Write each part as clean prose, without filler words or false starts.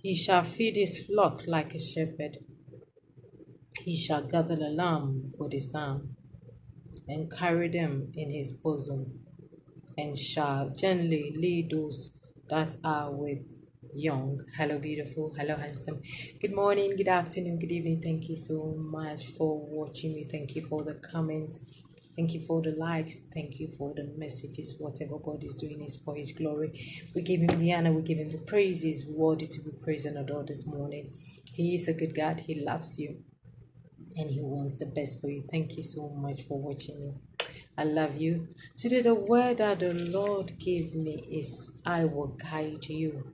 He shall feed his flock like a shepherd. He shall gather the lamb with his arm, and carry them in his bosom, and shall gently lead those that are with young. Hello, beautiful. Hello, handsome. Good morning, good afternoon, good evening. Thank you so much for watching me. Thank you for the comments. Thank you for the likes. Thank you for the messages. Whatever God is doing is for His glory. We give Him the honor. We give Him the praise. He's worthy to be praised and adored this morning. He is a good God. He loves you and He wants the best for you. Thank you so much for watching me. I love you. Today, the word that the Lord gave me is I will guide you.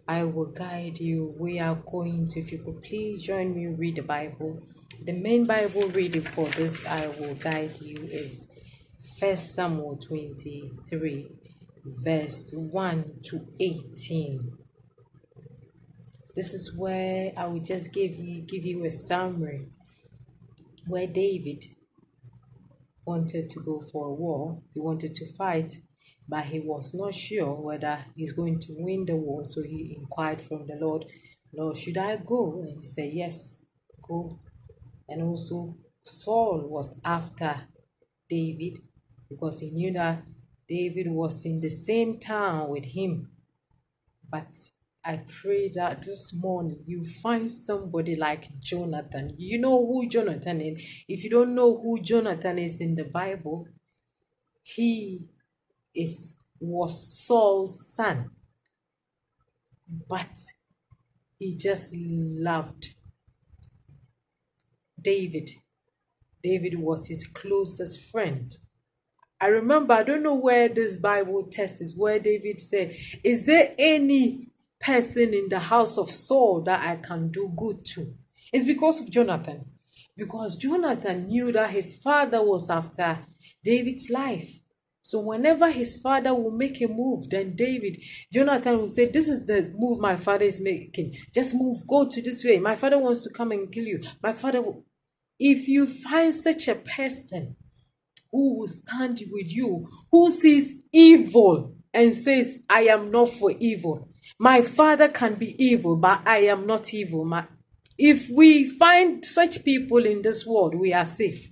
I will guide you. We are going to, if you could please join me, read the Bible. The main Bible reading for this I will guide you is 1 Samuel 23, verse 1 to 18. This is where I will just give you a summary where David wanted to go for a war. He wanted to fight, but he was not sure whether he's going to win the war. So he inquired from the Lord, Lord, should I go? And he said, yes, go. And also Saul was after David because he knew that David was in the same town with him. But I pray that this morning you find somebody like Jonathan. You know who Jonathan is. If you don't know who Jonathan is in the Bible, he was Saul's son, but he just loved David. David was his closest friend. I remember, I don't know where this Bible text is, where David said, is there any person in the house of Saul that I can do good to? It's because of Jonathan. Because Jonathan knew that his father was after David's life. So whenever his father will make a move, then Jonathan will say, this is the move my father is making. Just move, go to this way. My father wants to come and kill you. My father will... If you find such a person who will stand with you, who sees evil and says, I am not for evil. My father can be evil, but I am not evil. If we find such people in this world, we are safe.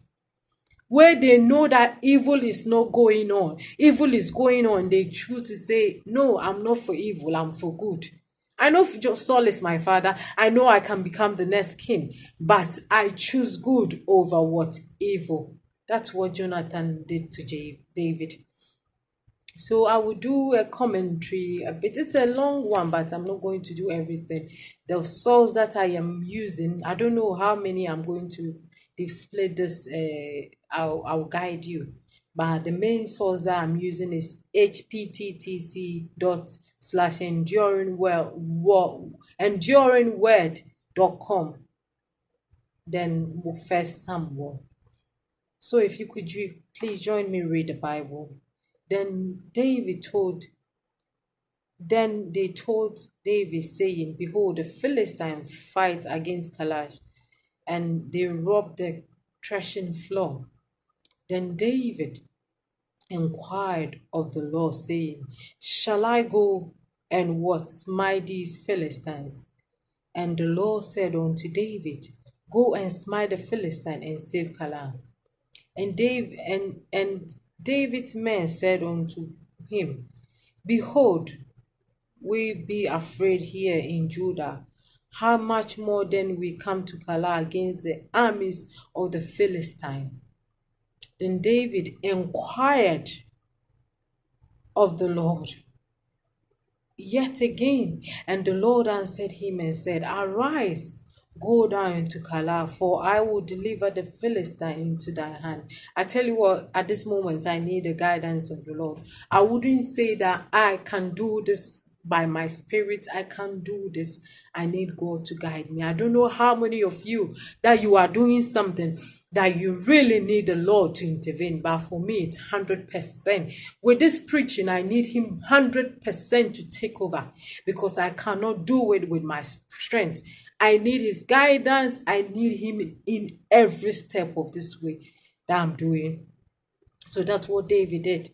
Where they know that evil is not going on, evil is going on, they choose to say, no, I'm not for evil, I'm for good. I know Saul is my father. I know I can become the next king, but I choose good over what? Evil. That's what Jonathan did to David. So I will do a commentary a bit. It's a long one, but I'm not going to do everything. The source that I am using, I don't know how many I'm going to display this. I'll guide you. But the main source that I'm using is hpttc./enduringword.com. Then First Samuel. So if you could please join me read the Bible. Then they told David, saying, behold, the Philistines fight against Kalash, and they robbed the threshing floor. Then David inquired of the Lord, saying, shall I go and what? Smite these Philistines? And the Lord said unto David, go and smite the Philistine and save Kalash. And David's men said unto him, behold, we be afraid here in Judah. How much more then we come to Kalash against the armies of the Philistine? Then David inquired of the Lord yet again, and the Lord answered him and said, arise, go down into Kalash, for I will deliver the Philistine into thy hand. I tell you what, at this moment, I need the guidance of the Lord. I wouldn't say that I can do this by my spirit. I can't do this. I need God to guide me. I don't know how many of you that you are doing something that you really need the Lord to intervene. But for me, it's 100%. With this preaching, I need Him 100% to take over, because I cannot do it with my strength. I need His guidance. I need Him in every step of this way that I'm doing. So that's what David did.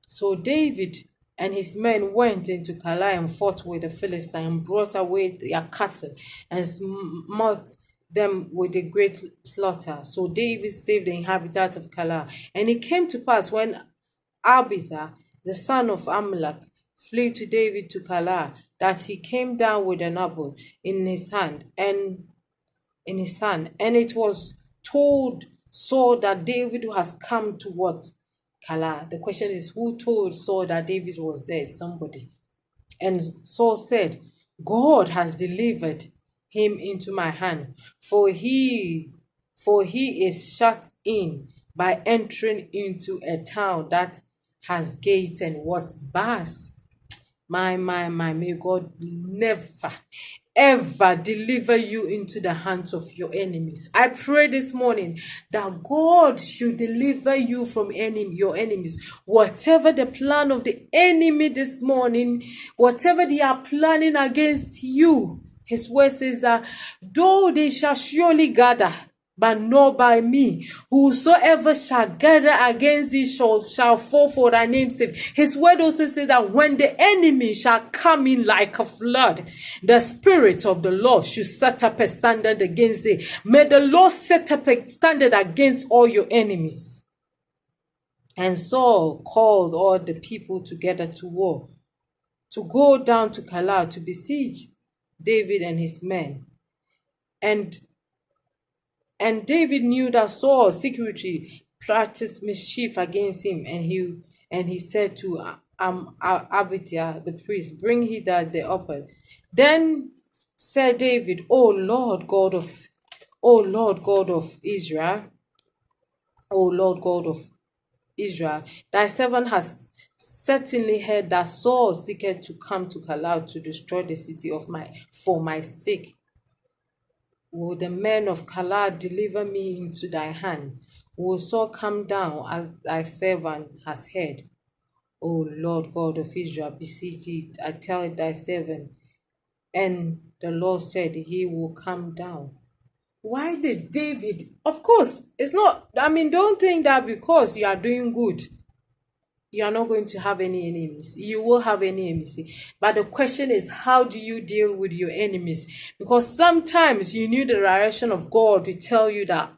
So David and his men went into Keilah and fought with the Philistines and brought away their cattle and smote them with a great slaughter. So David saved the inhabitants of Keilah. And it came to pass when Abijah, the son of Amalek, flew to David to Keilah, that he came down with an apple in his hand, and it was told Saul that David has come to what? Keilah. The question is, who told Saul that David was there? Somebody. And Saul said, God has delivered him into my hand, for he is shut in by entering into a town that has gates and what? Bars. My, may God never, ever deliver you into the hands of your enemies. I pray this morning that God should deliver you from your enemies. Whatever the plan of the enemy this morning, whatever they are planning against you, his word says that though they shall surely gather, but not by me. Whosoever shall gather against thee shall fall for thy name's sake. His word also says that when the enemy shall come in like a flood, the Spirit of the Lord should set up a standard against thee. May the Lord set up a standard against all your enemies. And Saul called all the people together to war, to go down to Keilah to besiege David and his men. And David knew that Saul secretly practiced mischief against him, and he said to Abijah the priest, bring hither the apple. Then said David, O Lord God of Israel, O Lord God of Israel, thy servant has certainly heard that Saul seeketh to come to Keilah to destroy the city for my sake. Will the men of Keilah deliver me into thy hand? Will Saul come down as thy servant has heard? O Lord God of Israel, beseech thee, I tell thy servant. And the Lord said, he will come down. Why did David? Of course, it's not, don't think that because you are doing good, you are not going to have any enemies. You will have any enemies. But the question is, how do you deal with your enemies? Because sometimes you need the direction of God to tell you that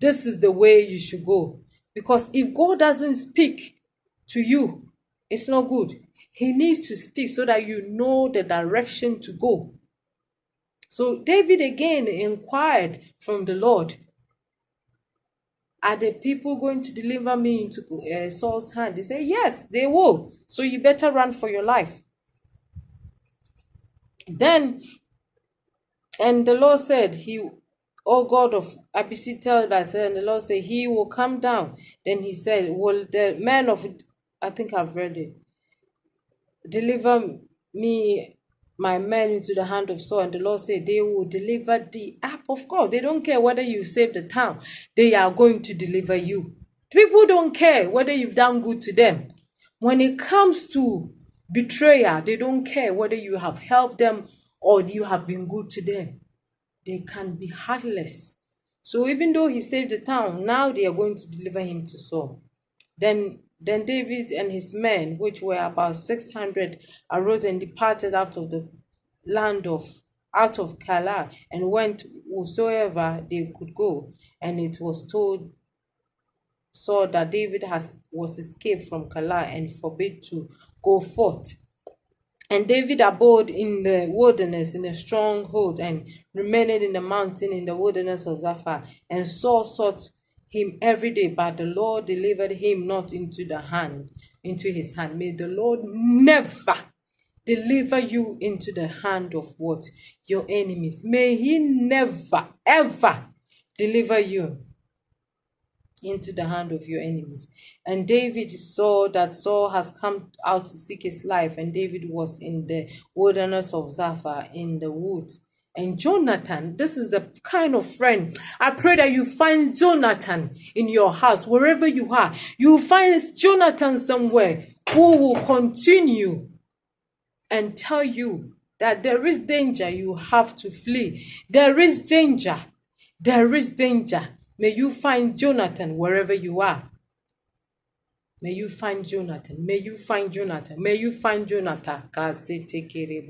this is the way you should go. Because if God doesn't speak to you, it's not good. He needs to speak so that you know the direction to go. So David again inquired from the Lord, are the people going to deliver me into Saul's hand? They say, yes, they will. So you better run for your life. Then, and the Lord said, O God of Abishai, and the Lord said, he will come down. Then he said, will the men of, I think I've read it, deliver me, my men, into the hand of Saul? And the Lord said, they will deliver thee up. Of course, they don't care whether you save the town. They are going to deliver you. People don't care whether you've done good to them. When it comes to betrayal, they don't care whether you have helped them or you have been good to them. They can be heartless. So even though he saved the town, now they are going to deliver him to Saul. Then David and his men, which were about 600, arose and departed out of the land out of Keilah, and went whosoever they could go. And it was told Saul that David was escaped from Keilah and forbid to go forth. And David abode in the wilderness in a stronghold, and remained in the mountain in the wilderness of Zeph. And Saul sought him every day, but the Lord delivered him not into his hand. May the Lord never deliver you into the hand of what? Your enemies. May he never, ever deliver you into the hand of your enemies. And David saw that Saul has come out to seek his life, and David was in the wilderness of Zeph in the woods. And Jonathan, this is the kind of friend. I pray that you find Jonathan in your house, wherever you are. You find Jonathan somewhere who will continue and tell you that there is danger, you have to flee. There is danger. There is danger. May you find Jonathan wherever you are. May you find Jonathan. May you find Jonathan. May you find Jonathan.